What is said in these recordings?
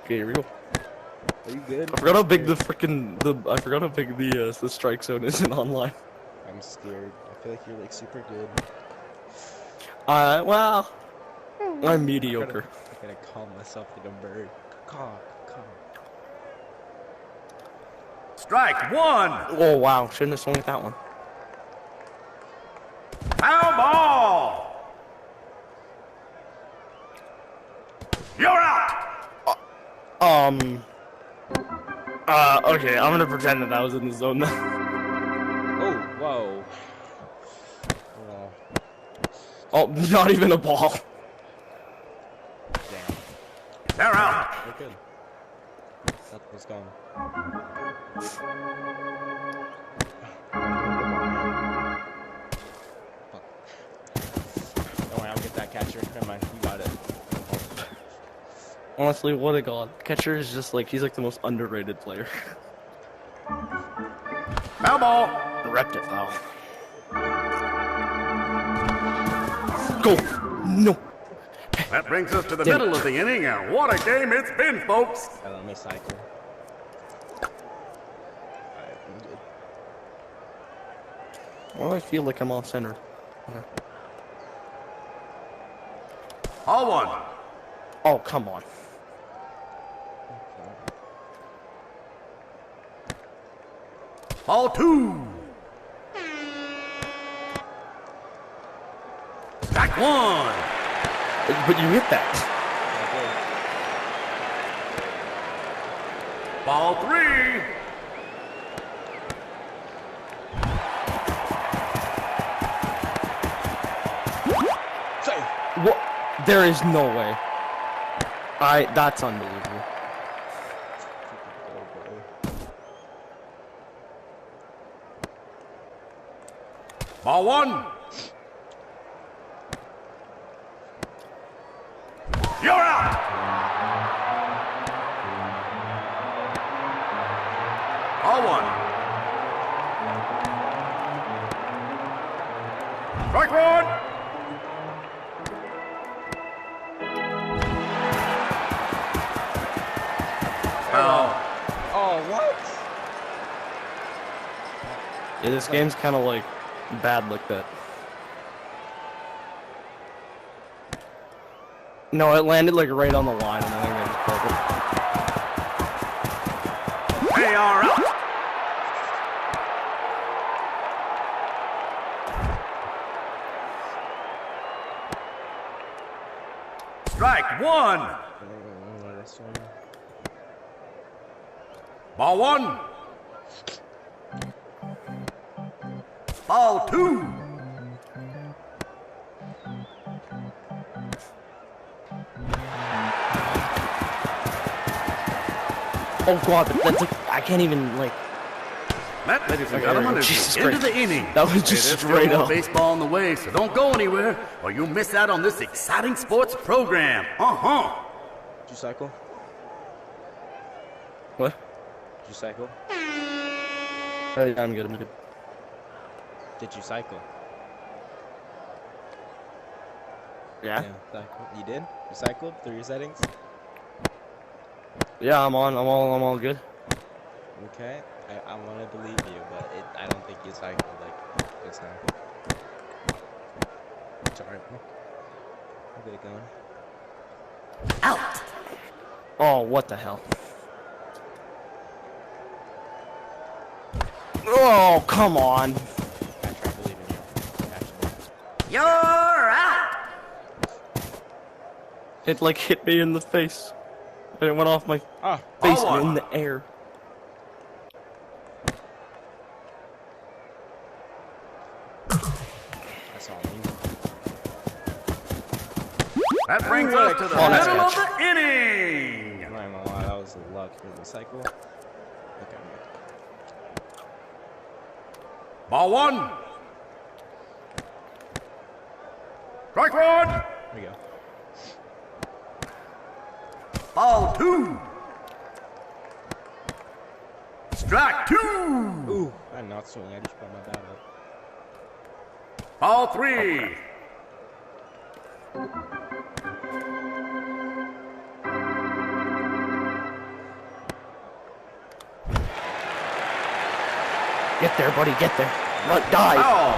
Okay, here we go. Are you good? I forgot how big I forgot how big the strike zone is in online. I'm scared. I feel like you're like super good. Well, I'm mediocre. I gotta calm myself like a bird. Caw. Strike one. Oh wow, shouldn't have swung at that one. Foul ball. You're out. Okay, I'm gonna pretend that was in the zone now. Oh, whoa. Oh, not even a ball. Damn. They're out. We're good. That was gone. Don't worry, I'll get that catcher. Never mind, you got it. Honestly, what a god. Catcher is just like, he's like the most underrated player. Foul ball. Repped it though. Go! No! That brings us to the middle of the inning, and what a game it's been, folks. Let me cycle. Alright, I'm good. Why do I feel like I'm off center? All one. Oh, come on. Ball two. Strike one. But you hit that. Ball three. What? There is no way. That's unbelievable. Ball one. You're out. Ball one. Strike one. Foul. Oh, what? Yeah, this game's kind of like bad like that. No, it landed like right on the line, and I think I just called it. They are out. Strike one. Ball one. Ball two. Oh god, that's like, I can't even like. That, ladies and gentlemen, is the end of the inning. That was just There's straight still more up. baseball on the way, so don't go anywhere, or you'll miss out on this exciting sports program. Did you cycle? What? Did you cycle? Yeah, I'm good. I'm good. Did you cycle? Yeah. Cycle. You did? You cycled through your settings? Yeah, I'm all good. Okay. I want to believe you, but I don't think you cycled like just now. Sorry. I'll get it going. Out. Oh, what the hell? Oh, come on. I try believing you. You're out. It like hit me in the face. And it went off my Ah. face Oh, and in the air. That's all me. That brings us to the nice middle of catch. the inning. I'm not gonna lie, that was luck for the cycle. Okay. Ball one. Strike one. Here we go. Ball two. Strike two. Ooh, I'm not swinging. I just brought my bat up. Ball three. Get there, buddy. Get there. Run, dive. Foul.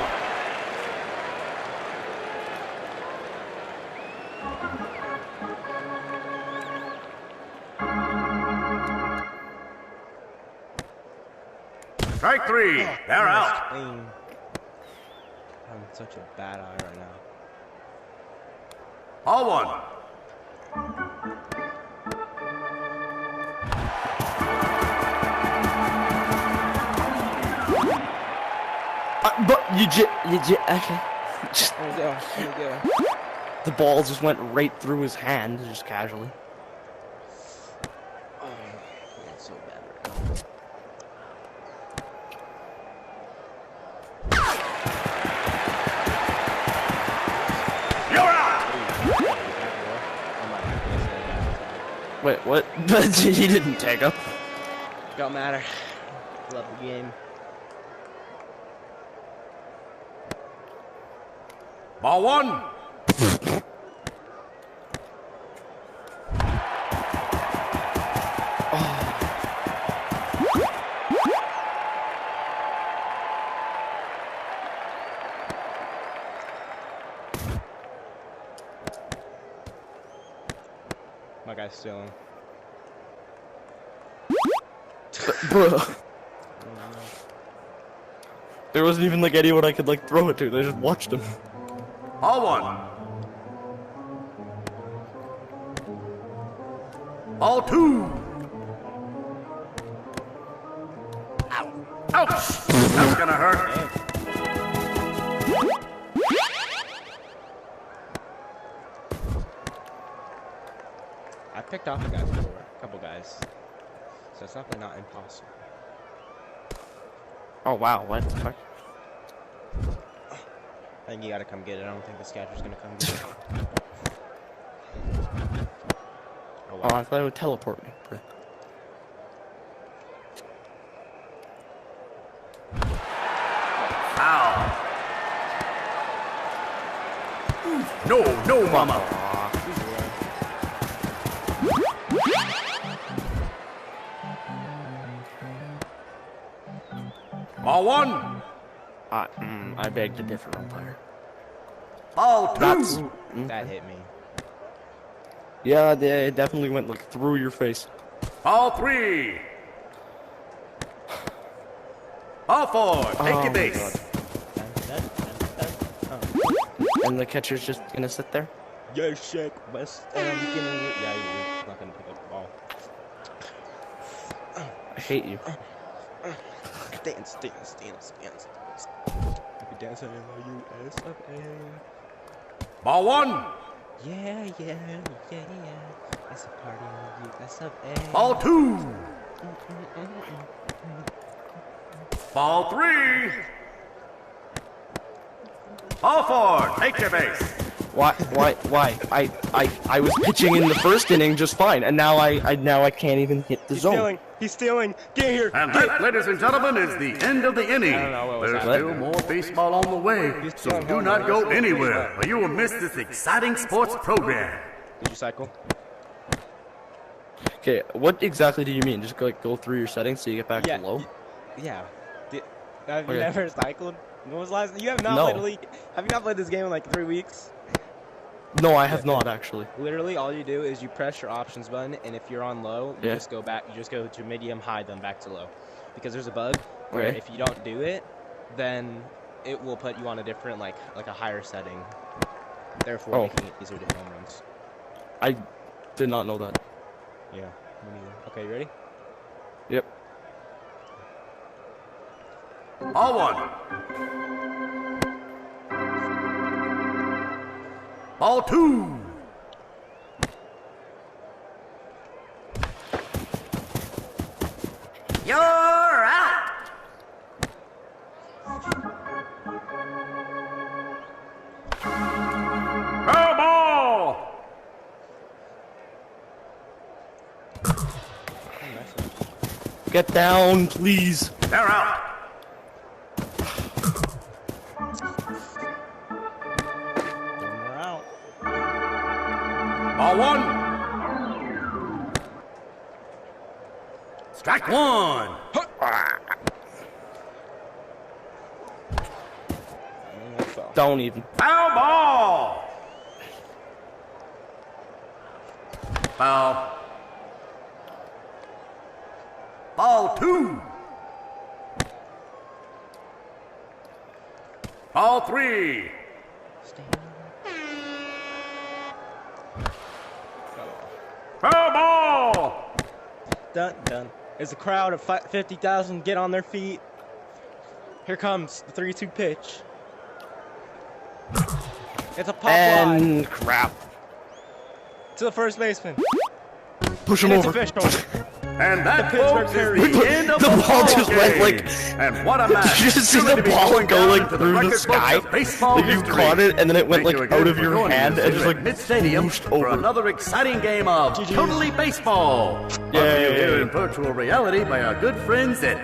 Strike 3. They're out. I'm such a bad eye right now. All one. But okay. Just, There we go. There we go. the ball just went right through his hand, just casually. Oh, that's so bad right now. You're out. Wait, what? He didn't take him. Don't matter. Love the game. Ball 1. My guy's stealing. Bro. There wasn't even like anyone I could like throw it to. They just watched him. All one. All 2. Ow. Ouch. That's gonna hurt. I picked off a guy before, a couple guys. So it's definitely not impossible. Oh wow, what the fuck? I think you gotta come get it. I don't think this catcher's gonna come get it. Oh, Oh, I thought it would teleport me. Foul. No, mama. Ball 1. I beg to differ, umpire. Ball 2. That's that hit me. yeah, it definitely went like through your face. Ball 3. Ball 4. Take Oh your my base. And the catcher's just gonna sit there. Yeah, shake West. Yeah, you're not gonna pick up the ball. I hate you. Dance. You can dance in the US of A. Ball 1. Yeah. It's a party in the US of A. Ball 2. Ball 3. Ball 4. Take your base. Why? I was pitching in the first inning just fine, and now I can't even hit the zone. He's stealing. Get here. And that, ladies and gentlemen, is the end of the inning. I don't know what was There's happening. still more baseball on the way, so do not go anywhere, or you will miss this exciting sports program. Did you cycle? Okay, what exactly do you mean? Just like go through your settings so you get back to low? Yeah. Have you Okay. never cycled? When was the last? You have not No. played a league. Have you not played this game in like 3 weeks? No, I have not actually. Literally, all you do is you press your options button, and if you're on low, you Yeah. just go back. You just go to medium, high, then back to low. Because there's a bug where Okay. if you don't do it, then it will put you on a different, like a higher setting. Therefore, making it easier to hit home runs. I did not know that. Yeah, me neither. Okay, you ready? Yep. All 1. Ball 2. You're out. Go ball. Get down, please. They're out. We're out. Ball 1. Strike 1. So. Don't even. Foul ball! Foul. Ball 2. Ball 3. Foul ball! Dun dun. As the crowd of 50,000 get on their feet, here comes the 3-2 pitch. It's a pop And fly crap. to the first baseman. Push him And it's over. official. And that, Pittsburgh folks, is Parrots. the end of The ball just game. went, like- And what a match! Did you just see Surely the to be ball going go down like into the through the record books sky? of baseball Like you history. caught it and then it went Thank you like again out of for your joining hand us and here just at like Mid-Stadium whooshed for over. another exciting game of GG. Totally Baseball. Brought to you here in virtual reality by our good friends at